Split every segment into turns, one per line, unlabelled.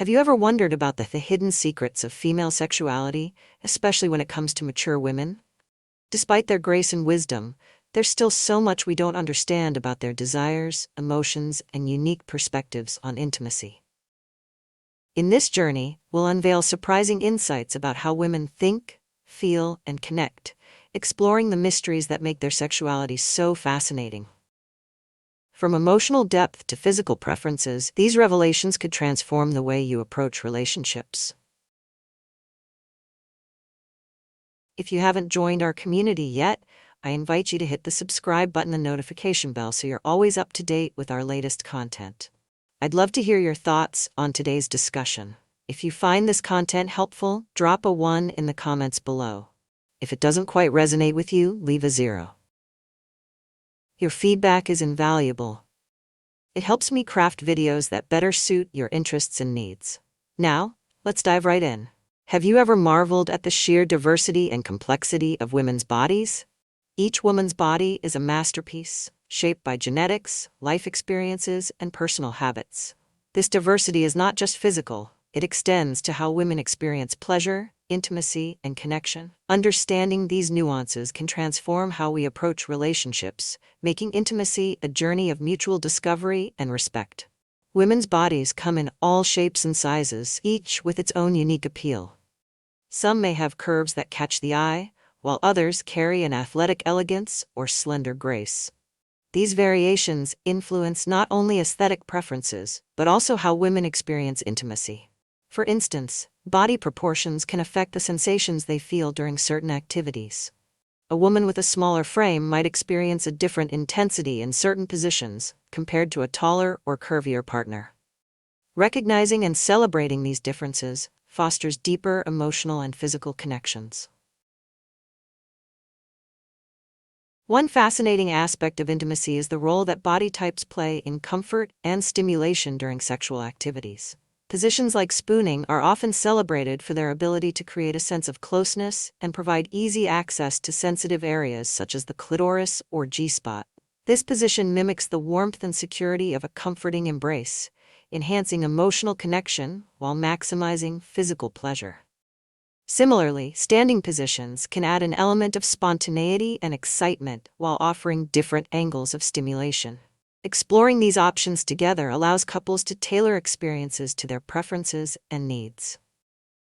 Have you ever wondered about the hidden secrets of female sexuality, especially when it comes to mature women? Despite their grace and wisdom, there's still so much we don't understand about their desires, emotions, and unique perspectives on intimacy. In this journey, we'll unveil surprising insights about how women think, feel, and connect, exploring the mysteries that make their sexuality so fascinating. From emotional depth to physical preferences, these revelations could transform the way you approach relationships. If you haven't joined our community yet, I invite you to hit the subscribe button and notification bell so you're always up to date with our latest content. I'd love to hear your thoughts on today's discussion. If you find this content helpful, drop a 1 in the comments below. If it doesn't quite resonate with you, leave a 0. Your feedback is invaluable. It helps me craft videos that better suit your interests and needs. Now, let's dive right in. Have you ever marveled at the sheer diversity and complexity of women's bodies? Each woman's body is a masterpiece, shaped by genetics, life experiences, and personal habits. This diversity is not just physical, it extends to how women experience pleasure, intimacy, and connection. Understanding these nuances can transform how we approach relationships, making intimacy a journey of mutual discovery and respect. Women's bodies come in all shapes and sizes, each with its own unique appeal. Some may have curves that catch the eye, while others carry an athletic elegance or slender grace. These variations influence not only aesthetic preferences, but also how women experience intimacy. For instance, body proportions can affect the sensations they feel during certain activities. A woman with a smaller frame might experience a different intensity in certain positions compared to a taller or curvier partner. Recognizing and celebrating these differences fosters deeper emotional and physical connections. One fascinating aspect of intimacy is the role that body types play in comfort and stimulation during sexual activities. Positions like spooning are often celebrated for their ability to create a sense of closeness and provide easy access to sensitive areas such as the clitoris or G-spot. This position mimics the warmth and security of a comforting embrace, enhancing emotional connection while maximizing physical pleasure. Similarly, standing positions can add an element of spontaneity and excitement while offering different angles of stimulation. Exploring these options together allows couples to tailor experiences to their preferences and needs.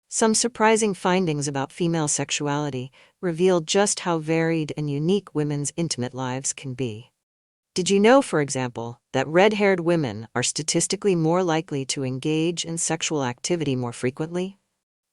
Some surprising findings about female sexuality reveal just how varied and unique women's intimate lives can be. Did you know, for example, that red-haired women are statistically more likely to engage in sexual activity more frequently?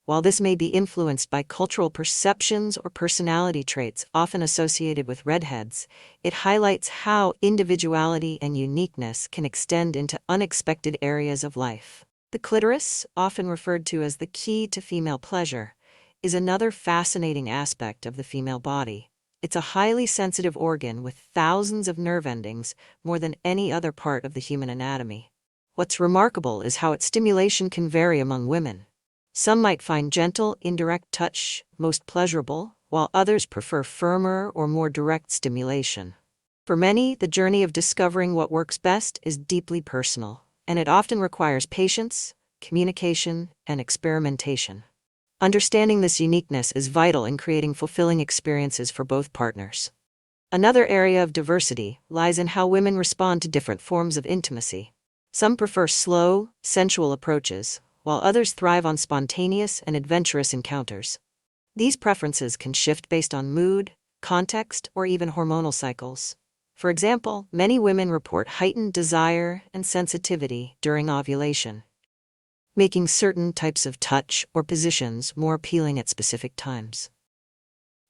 While this may be influenced by cultural perceptions or personality traits often associated with redheads, it highlights how individuality and uniqueness can extend into unexpected areas of life. The clitoris, often referred to as the key to female pleasure, is another fascinating aspect of the female body. It's a highly sensitive organ with thousands of nerve endings, more than any other part of the human anatomy. What's remarkable is how its stimulation can vary among women. Some might find gentle, indirect touch most pleasurable, while others prefer firmer or more direct stimulation. For many, the journey of discovering what works best is deeply personal, and it often requires patience, communication, and experimentation. Understanding this uniqueness is vital in creating fulfilling experiences for both partners. Another area of diversity lies in how women respond to different forms of intimacy. Some prefer slow, sensual approaches, while others thrive on spontaneous and adventurous encounters. These preferences can shift based on mood, context, or even hormonal cycles. For example, many women report heightened desire and sensitivity during ovulation, making certain types of touch or positions more appealing at specific times.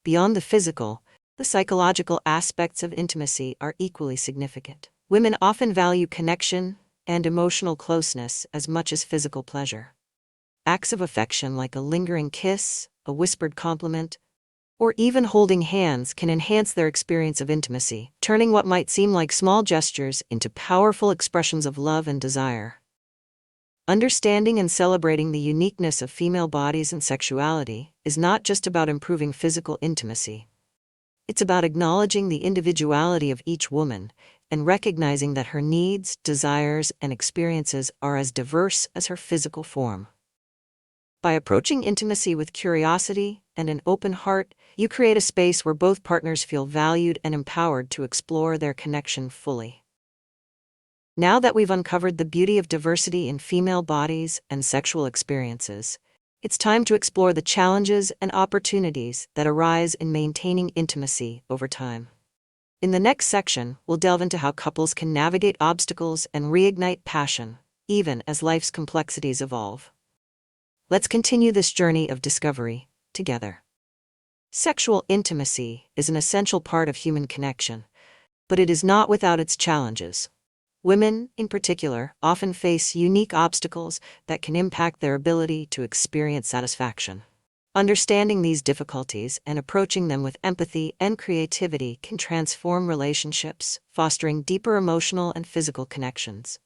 Beyond the physical, the psychological aspects of intimacy are equally significant. Women often value connection and emotional closeness as much as physical pleasure. Acts of affection like a lingering kiss, a whispered compliment, or even holding hands can enhance their experience of intimacy, turning what might seem like small gestures into powerful expressions of love and desire. Understanding and celebrating the uniqueness of female bodies and sexuality is not just about improving physical intimacy. It's about acknowledging the individuality of each woman and recognizing that her needs, desires, and experiences are as diverse as her physical form. By approaching intimacy with curiosity and an open heart, you create a space where both partners feel valued and empowered to explore their connection fully. Now that we've uncovered the beauty of diversity in female bodies and sexual experiences, it's time to explore the challenges and opportunities that arise in maintaining intimacy over time. In the next section, we'll delve into how couples can navigate obstacles and reignite passion, even as life's complexities evolve. Let's continue this journey of discovery together. Sexual intimacy is an essential part of human connection, but it is not without its challenges. Women, in particular, often face unique obstacles that can impact their ability to experience satisfaction. Understanding these difficulties and approaching them with empathy and creativity can transform relationships, fostering deeper emotional and physical connections.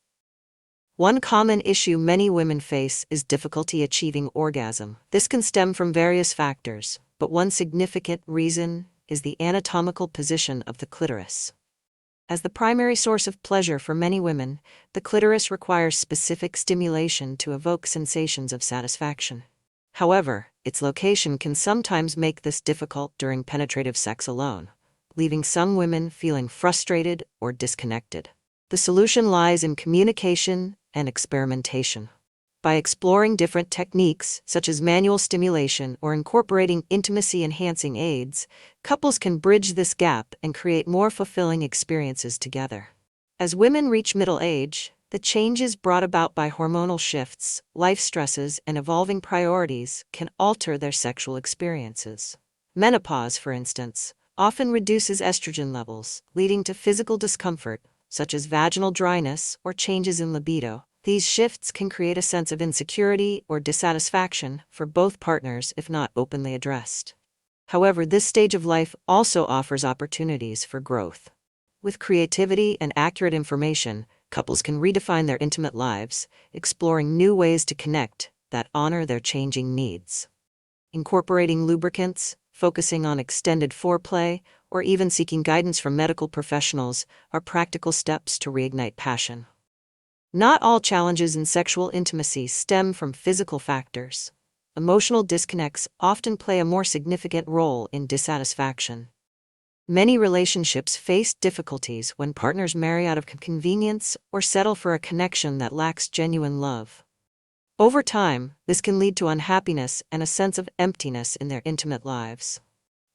One common issue many women face is difficulty achieving orgasm. This can stem from various factors, but one significant reason is the anatomical position of the clitoris. As the primary source of pleasure for many women, the clitoris requires specific stimulation to evoke sensations of satisfaction. However, its location can sometimes make this difficult during penetrative sex alone, leaving some women feeling frustrated or disconnected. The solution lies in communication and experimentation. By exploring different techniques, such as manual stimulation or incorporating intimacy-enhancing aids, couples can bridge this gap and create more fulfilling experiences together. As women reach middle age, the changes brought about by hormonal shifts, life stresses, and evolving priorities can alter their sexual experiences. Menopause, for instance, often reduces estrogen levels, leading to physical discomfort, such as vaginal dryness or changes in libido. These shifts can create a sense of insecurity or dissatisfaction for both partners if not openly addressed. However, this stage of life also offers opportunities for growth. With creativity and accurate information, couples can redefine their intimate lives, exploring new ways to connect that honor their changing needs. Incorporating lubricants, focusing on extended foreplay, or even seeking guidance from medical professionals are practical steps to reignite passion. Not all challenges in sexual intimacy stem from physical factors. Emotional disconnects often play a more significant role in dissatisfaction. Many relationships face difficulties when partners marry out of convenience or settle for a connection that lacks genuine love. Over time, this can lead to unhappiness and a sense of emptiness in their intimate lives.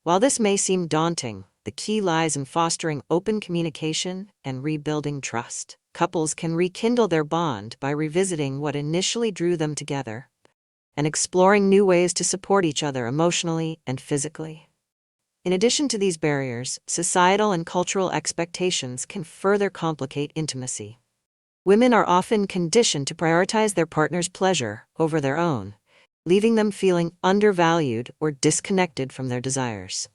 While this may seem daunting, the key lies in fostering open communication and rebuilding trust. Couples can rekindle their bond by revisiting what initially drew them together and exploring new ways to support each other emotionally and physically. In addition to these barriers, societal and cultural expectations can further complicate intimacy. Women are often conditioned to prioritize their partner's pleasure over their own, leaving them feeling undervalued or disconnected from their desires.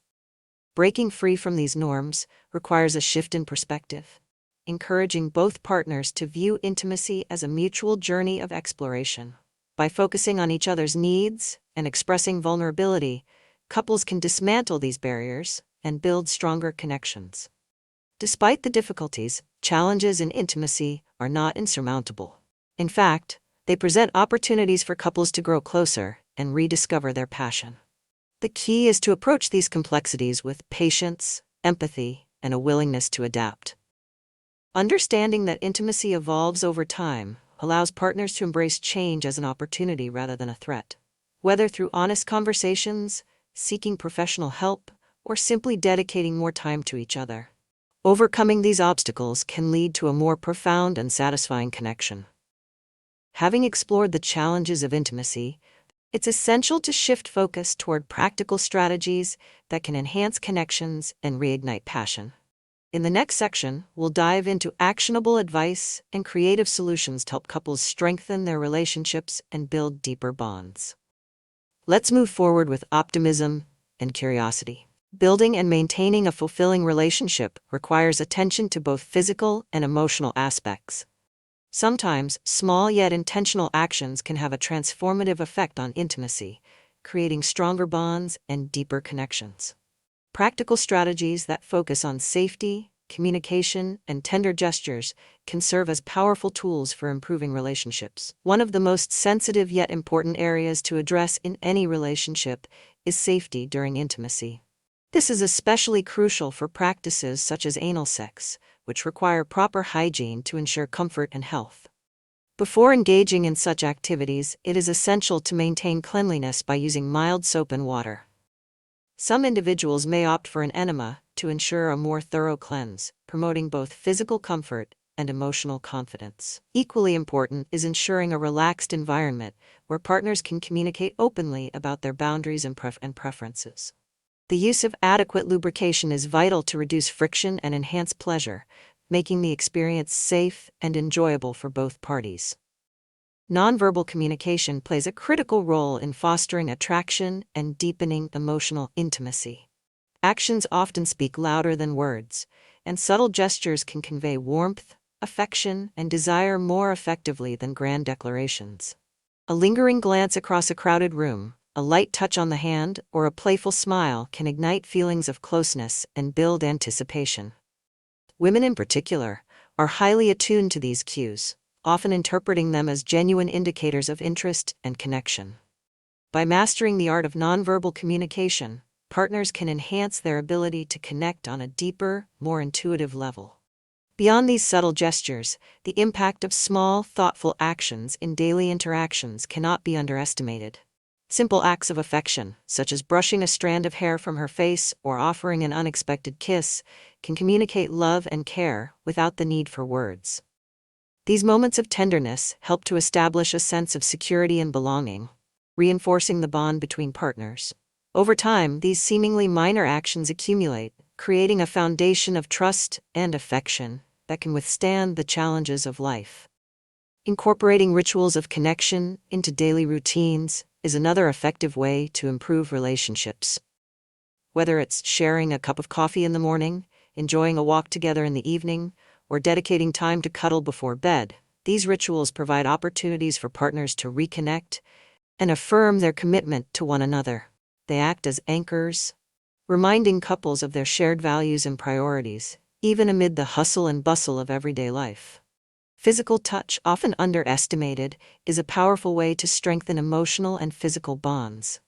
Breaking free from these norms requires a shift in perspective, encouraging both partners to view intimacy as a mutual journey of exploration. By focusing on each other's needs and expressing vulnerability, couples can dismantle these barriers and build stronger connections. Despite the difficulties, challenges in intimacy are not insurmountable. In fact, they present opportunities for couples to grow closer and rediscover their passion. The key is to approach these complexities with patience, empathy, and a willingness to adapt. Understanding that intimacy evolves over time allows partners to embrace change as an opportunity rather than a threat. Whether through honest conversations, seeking professional help, or simply dedicating more time to each other, overcoming these obstacles can lead to a more profound and satisfying connection. Having explored the challenges of intimacy, it's essential to shift focus toward practical strategies that can enhance connections and reignite passion. In the next section, we'll dive into actionable advice and creative solutions to help couples strengthen their relationships and build deeper bonds. Let's move forward with optimism and curiosity. Building and maintaining a fulfilling relationship requires attention to both physical and emotional aspects. Sometimes, small yet intentional actions can have a transformative effect on intimacy, creating stronger bonds and deeper connections. Practical strategies that focus on safety, communication, and tender gestures can serve as powerful tools for improving relationships. One of the most sensitive yet important areas to address in any relationship is safety during intimacy. This is especially crucial for practices such as anal sex, which require proper hygiene to ensure comfort and health. Before engaging in such activities, it is essential to maintain cleanliness by using mild soap and water. Some individuals may opt for an enema to ensure a more thorough cleanse, promoting both physical comfort and emotional confidence. Equally important is ensuring a relaxed environment where partners can communicate openly about their boundaries and preferences. The use of adequate lubrication is vital to reduce friction and enhance pleasure, making the experience safe and enjoyable for both parties. Nonverbal communication plays a critical role in fostering attraction and deepening emotional intimacy. Actions often speak louder than words, and subtle gestures can convey warmth, affection, and desire more effectively than grand declarations. A lingering glance across a crowded room, a light touch on the hand, or a playful smile can ignite feelings of closeness and build anticipation. Women in particular are highly attuned to these cues, often interpreting them as genuine indicators of interest and connection. By mastering the art of nonverbal communication, partners can enhance their ability to connect on a deeper, more intuitive level. Beyond these subtle gestures, the impact of small, thoughtful actions in daily interactions cannot be underestimated. Simple acts of affection, such as brushing a strand of hair from her face or offering an unexpected kiss, can communicate love and care without the need for words. These moments of tenderness help to establish a sense of security and belonging, reinforcing the bond between partners. Over time, these seemingly minor actions accumulate, creating a foundation of trust and affection that can withstand the challenges of life. Incorporating rituals of connection into daily routines is another effective way to improve relationships. Whether it's sharing a cup of coffee in the morning, enjoying a walk together in the evening, or dedicating time to cuddle before bed, these rituals provide opportunities for partners to reconnect and affirm their commitment to one another. They act as anchors, reminding couples of their shared values and priorities, even amid the hustle and bustle of everyday life. Physical touch, often underestimated, is a powerful way to strengthen emotional and physical bonds.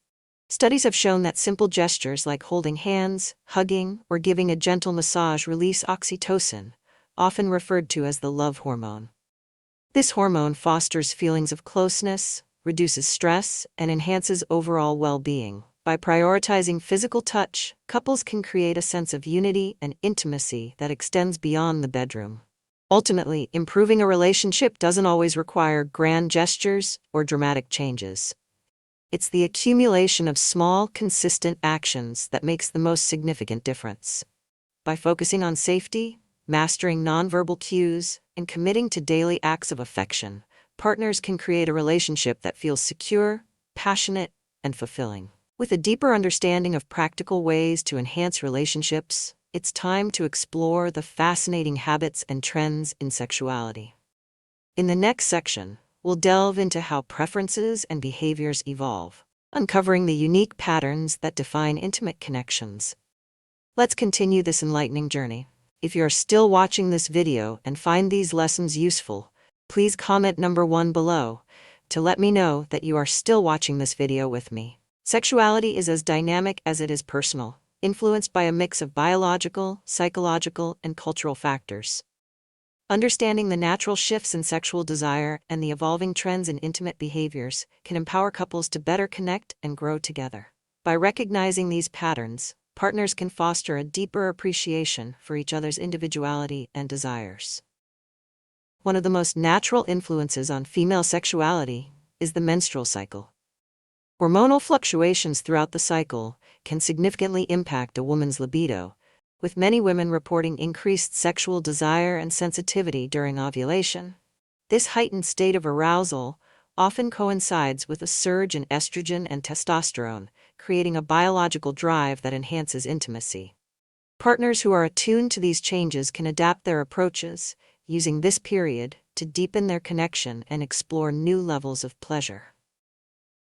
Studies have shown that simple gestures like holding hands, hugging, or giving a gentle massage release oxytocin, often referred to as the love hormone. This hormone fosters feelings of closeness, reduces stress, and enhances overall well-being. By prioritizing physical touch, couples can create a sense of unity and intimacy that extends beyond the bedroom. Ultimately, improving a relationship doesn't always require grand gestures or dramatic changes. It's the accumulation of small, consistent actions that makes the most significant difference. By focusing on safety, mastering nonverbal cues, and committing to daily acts of affection, partners can create a relationship that feels secure, passionate, and fulfilling. With a deeper understanding of practical ways to enhance relationships, it's time to explore the fascinating habits and trends in sexuality. In the next section, we'll delve into how preferences and behaviors evolve, uncovering the unique patterns that define intimate connections. Let's continue this enlightening journey. If you're still watching this video and find these lessons useful, please comment number 1 below to let me know that you are still watching this video with me. Sexuality is as dynamic as it is personal, influenced by a mix of biological, psychological, and cultural factors. Understanding the natural shifts in sexual desire and the evolving trends in intimate behaviors can empower couples to better connect and grow together. By recognizing these patterns, partners can foster a deeper appreciation for each other's individuality and desires. One of the most natural influences on female sexuality is the menstrual cycle. Hormonal fluctuations throughout the cycle can significantly impact a woman's libido, with many women reporting increased sexual desire and sensitivity during ovulation. This heightened state of arousal often coincides with a surge in estrogen and testosterone, creating a biological drive that enhances intimacy. Partners who are attuned to these changes can adapt their approaches, using this period to deepen their connection and explore new levels of pleasure.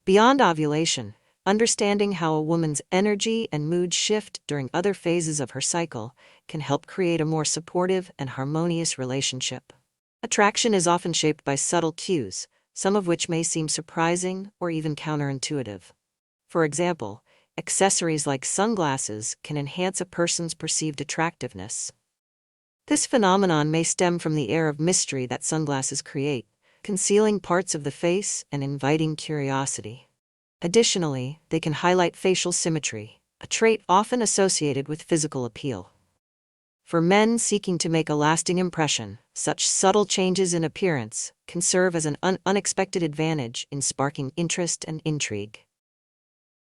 Beyond ovulation, Understanding how a woman's energy and mood shift during other phases of her cycle can help create a more supportive and harmonious relationship. Attraction is often shaped by subtle cues, some of which may seem surprising or even counterintuitive. For example, accessories like sunglasses can enhance a person's perceived attractiveness. This phenomenon may stem from the air of mystery that sunglasses create, concealing parts of the face and inviting curiosity. Additionally, they can highlight facial symmetry, a trait often associated with physical appeal. For men seeking to make a lasting impression, such subtle changes in appearance can serve as an unexpected advantage in sparking interest and intrigue.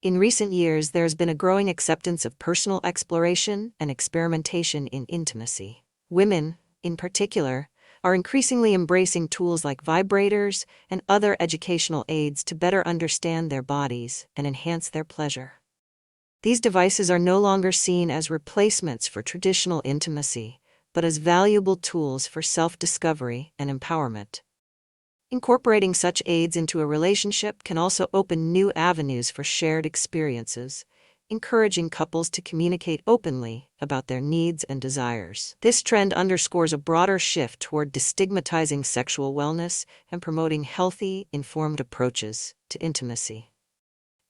In recent years, there has been a growing acceptance of personal exploration and experimentation in intimacy. Women, in particular, are increasingly embracing tools like vibrators and other educational aids to better understand their bodies and enhance their pleasure. These devices are no longer seen as replacements for traditional intimacy, but as valuable tools for self-discovery and empowerment. Incorporating such aids into a relationship can also open new avenues for shared experiences, encouraging couples to communicate openly about their needs and desires. This trend underscores a broader shift toward destigmatizing sexual wellness and promoting healthy, informed approaches to intimacy.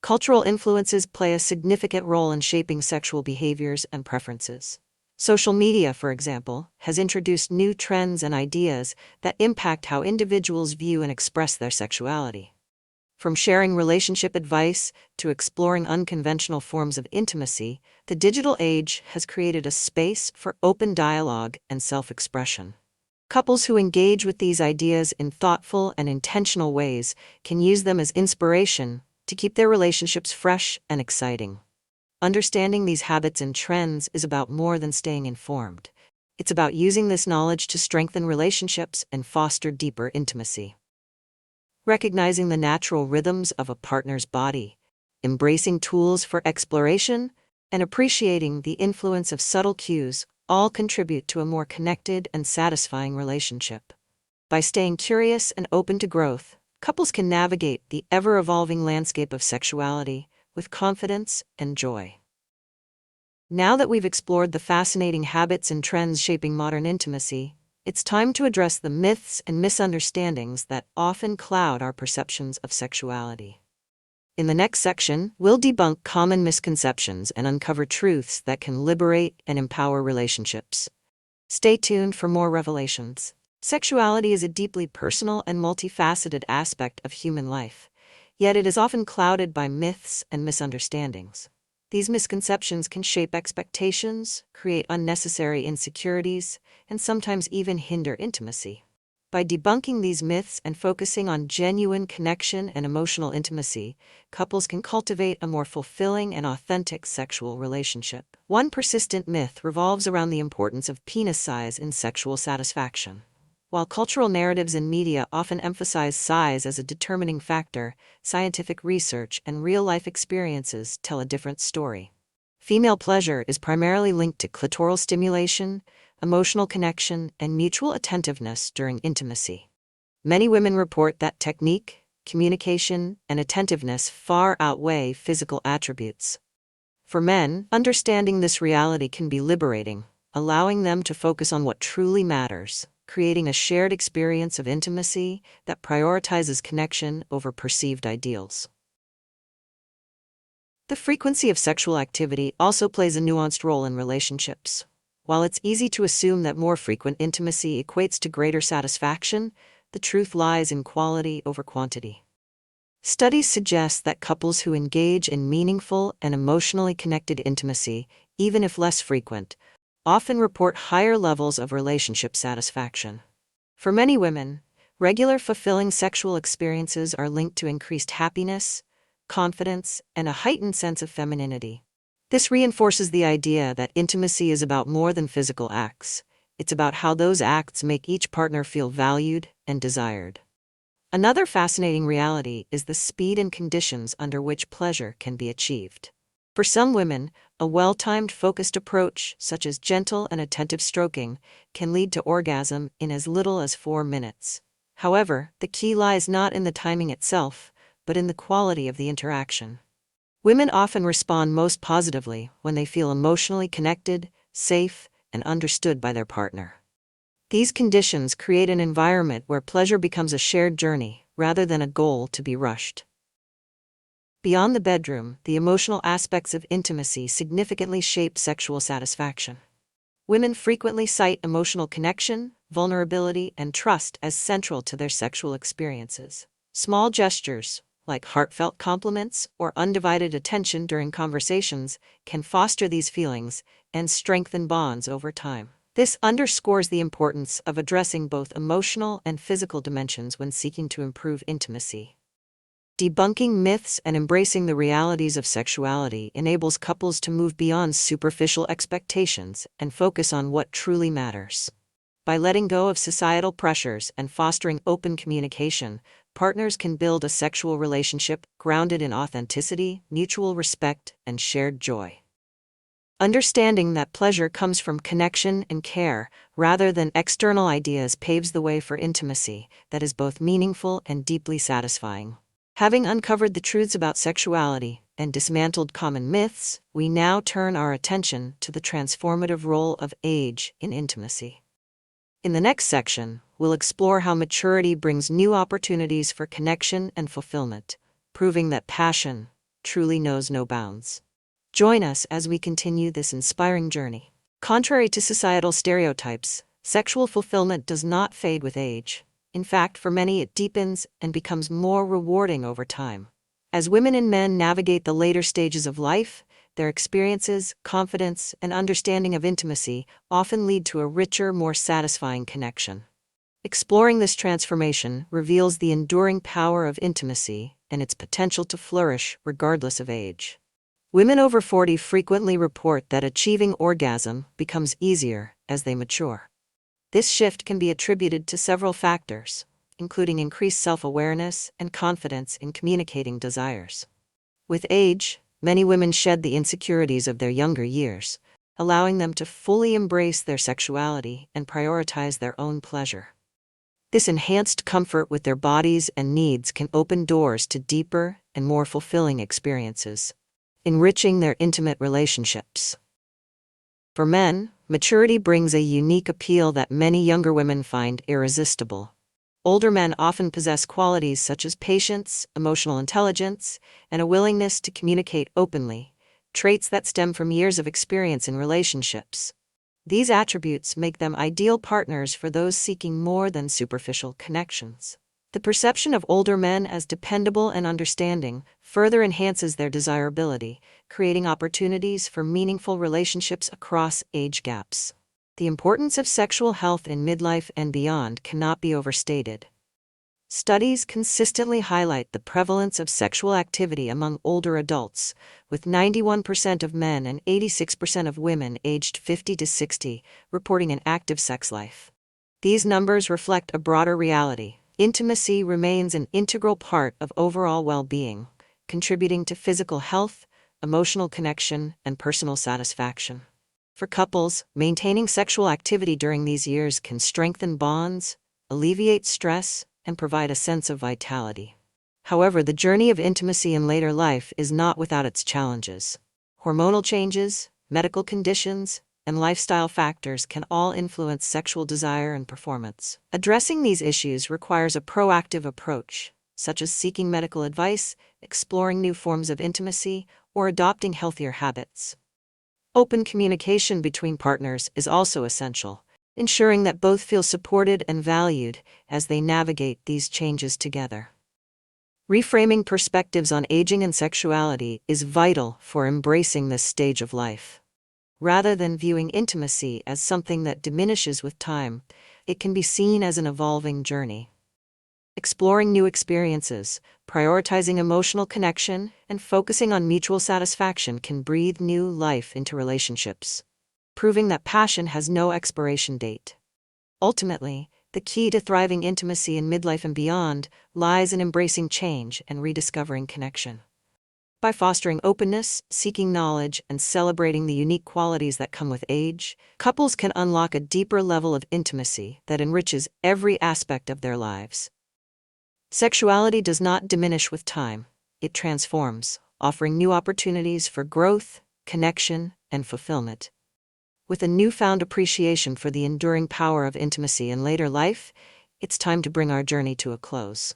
Cultural influences play a significant role in shaping sexual behaviors and preferences. Social media, for example, has introduced new trends and ideas that impact how individuals view and express their sexuality. From sharing relationship advice to exploring unconventional forms of intimacy, the digital age has created a space for open dialogue and self-expression. Couples who engage with these ideas in thoughtful and intentional ways can use them as inspiration to keep their relationships fresh and exciting. Understanding these habits and trends is about more than staying informed. It's about using this knowledge to strengthen relationships and foster deeper intimacy. Recognizing the natural rhythms of a partner's body, embracing tools for exploration, and appreciating the influence of subtle cues all contribute to a more connected and satisfying relationship. By staying curious and open to growth, couples can navigate the ever-evolving landscape of sexuality with confidence and joy. Now that we've explored the fascinating habits and trends shaping modern intimacy, it's time to address the myths and misunderstandings that often cloud our perceptions of sexuality. In the next section, we'll debunk common misconceptions and uncover truths that can liberate and empower relationships. Stay tuned for more revelations. Sexuality is a deeply personal and multifaceted aspect of human life, yet it is often clouded by myths and misunderstandings. These misconceptions can shape expectations, create unnecessary insecurities, and sometimes even hinder intimacy. By debunking these myths and focusing on genuine connection and emotional intimacy, couples can cultivate a more fulfilling and authentic sexual relationship. One persistent myth revolves around the importance of penis size in sexual satisfaction. While cultural narratives and media often emphasize size as a determining factor, scientific research and real-life experiences tell a different story. Female pleasure is primarily linked to clitoral stimulation, emotional connection, and mutual attentiveness during intimacy. Many women report that technique, communication, and attentiveness far outweigh physical attributes. For men, understanding this reality can be liberating, allowing them to focus on what truly matters, creating a shared experience of intimacy that prioritizes connection over perceived ideals. The frequency of sexual activity also plays a nuanced role in relationships. While it's easy to assume that more frequent intimacy equates to greater satisfaction, the truth lies in quality over quantity. Studies suggest that couples who engage in meaningful and emotionally connected intimacy, even if less frequent, often report higher levels of relationship satisfaction. For many women, regular fulfilling sexual experiences are linked to increased happiness, confidence, and a heightened sense of femininity. This reinforces the idea that intimacy is about more than physical acts. It's about how those acts make each partner feel valued and desired. Another fascinating reality is the speed and conditions under which pleasure can be achieved. For some women, a well-timed, focused approach, such as gentle and attentive stroking, can lead to orgasm in as little as 4 minutes. However, the key lies not in the timing itself, but in the quality of the interaction. Women often respond most positively when they feel emotionally connected, safe, and understood by their partner. These conditions create an environment where pleasure becomes a shared journey rather than a goal to be rushed. Beyond the bedroom, the emotional aspects of intimacy significantly shape sexual satisfaction. Women frequently cite emotional connection, vulnerability, and trust as central to their sexual experiences. Small gestures, like heartfelt compliments or undivided attention during conversations, can foster these feelings and strengthen bonds over time. This underscores the importance of addressing both emotional and physical dimensions when seeking to improve intimacy. Debunking myths and embracing the realities of sexuality enables couples to move beyond superficial expectations and focus on what truly matters. By letting go of societal pressures and fostering open communication, partners can build a sexual relationship grounded in authenticity, mutual respect, and shared joy. Understanding that pleasure comes from connection and care, rather than external ideas, paves the way for intimacy that is both meaningful and deeply satisfying. Having uncovered the truths about sexuality and dismantled common myths, we now turn our attention to the transformative role of age in intimacy. In the next section, we'll explore how maturity brings new opportunities for connection and fulfillment, proving that passion truly knows no bounds. Join us as we continue this inspiring journey. Contrary to societal stereotypes, sexual fulfillment does not fade with age. In fact, for many it deepens and becomes more rewarding over time. As women and men navigate the later stages of life, their experiences, confidence, and understanding of intimacy often lead to a richer, more satisfying connection. Exploring this transformation reveals the enduring power of intimacy and its potential to flourish regardless of age. Women over 40 frequently report that achieving orgasm becomes easier as they mature. This shift can be attributed to several factors, including increased self-awareness and confidence in communicating desires. With age, many women shed the insecurities of their younger years, allowing them to fully embrace their sexuality and prioritize their own pleasure. This enhanced comfort with their bodies and needs can open doors to deeper and more fulfilling experiences, enriching their intimate relationships. For men, maturity brings a unique appeal that many younger women find irresistible. Older men often possess qualities such as patience, emotional intelligence, and a willingness to communicate openly, traits that stem from years of experience in relationships. These attributes make them ideal partners for those seeking more than superficial connections. The perception of older men as dependable and understanding further enhances their desirability, creating opportunities for meaningful relationships across age gaps. The importance of sexual health in midlife and beyond cannot be overstated. Studies consistently highlight the prevalence of sexual activity among older adults, with 91% of men and 86% of women aged 50 to 60 reporting an active sex life. These numbers reflect a broader reality. Intimacy remains an integral part of overall well-being, contributing to physical health, emotional connection, and personal satisfaction. For couples, maintaining sexual activity during these years can strengthen bonds, alleviate stress, and provide a sense of vitality. However, the journey of intimacy in later life is not without its challenges. Hormonal changes, medical conditions, and lifestyle factors can all influence sexual desire and performance. Addressing these issues requires a proactive approach, such as seeking medical advice, exploring new forms of intimacy, or adopting healthier habits. Open communication between partners is also essential, ensuring that both feel supported and valued as they navigate these changes together. Reframing perspectives on aging and sexuality is vital for embracing this stage of life. Rather than viewing intimacy as something that diminishes with time, it can be seen as an evolving journey. Exploring new experiences, prioritizing emotional connection, and focusing on mutual satisfaction can breathe new life into relationships, proving that passion has no expiration date. Ultimately, the key to thriving intimacy in midlife and beyond lies in embracing change and rediscovering connection. By fostering openness, seeking knowledge, and celebrating the unique qualities that come with age, couples can unlock a deeper level of intimacy that enriches every aspect of their lives. Sexuality does not diminish with time, it transforms, offering new opportunities for growth, connection, and fulfillment. With a newfound appreciation for the enduring power of intimacy in later life, it's time to bring our journey to a close.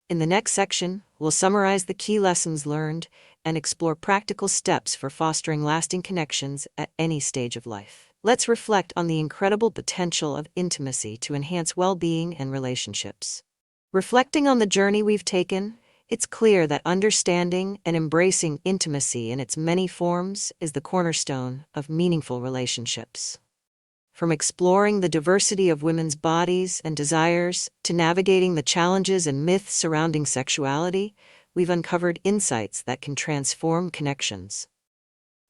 In the next section, we'll summarize the key lessons learned and explore practical steps for fostering lasting connections at any stage of life. Let's reflect on the incredible potential of intimacy to enhance well-being and relationships. Reflecting on the journey we've taken, it's clear that understanding and embracing intimacy in its many forms is the cornerstone of meaningful relationships. From exploring the diversity of women's bodies and desires to navigating the challenges and myths surrounding sexuality, we've uncovered insights that can transform connections.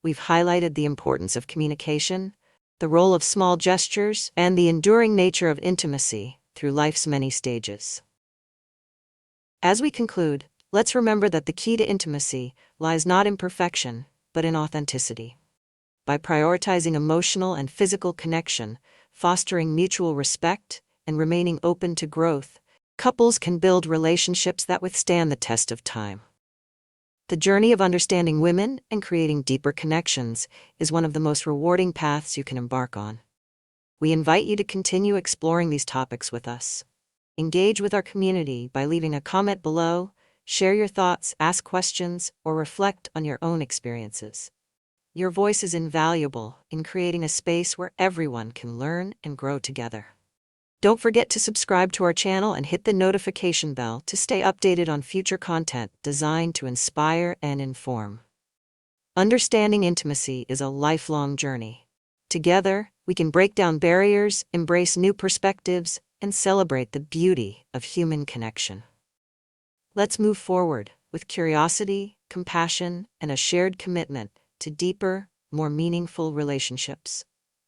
We've highlighted the importance of communication, the role of small gestures, and the enduring nature of intimacy through life's many stages. As we conclude, let's remember that the key to intimacy lies not in perfection, but in authenticity. By prioritizing emotional and physical connection, fostering mutual respect, and remaining open to growth, couples can build relationships that withstand the test of time. The journey of understanding women and creating deeper connections is one of the most rewarding paths you can embark on. We invite you to continue exploring these topics with us. Engage with our community by leaving a comment below, share your thoughts, ask questions, or reflect on your own experiences. Your voice is invaluable in creating a space where everyone can learn and grow together. Don't forget to subscribe to our channel and hit the notification bell to stay updated on future content designed to inspire and inform. Understanding intimacy is a lifelong journey. Together, we can break down barriers, embrace new perspectives, and celebrate the beauty of human connection. Let's move forward with curiosity, compassion, and a shared commitment to deeper, more meaningful relationships.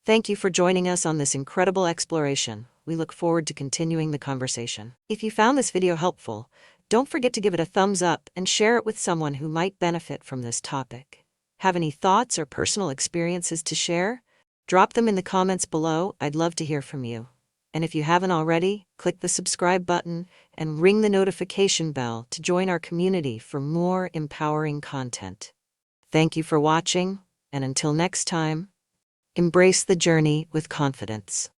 Thank you for joining us on this incredible exploration. We look forward to continuing the conversation. If you found this video helpful, don't forget to give it a thumbs up and share it with someone who might benefit from this topic. Have any thoughts or personal experiences to share? Drop them in the comments below. I'd love to hear from you. And if you haven't already, click the subscribe button and ring the notification bell to join our community for more empowering content. Thank you for watching, and until next time, embrace the journey with confidence.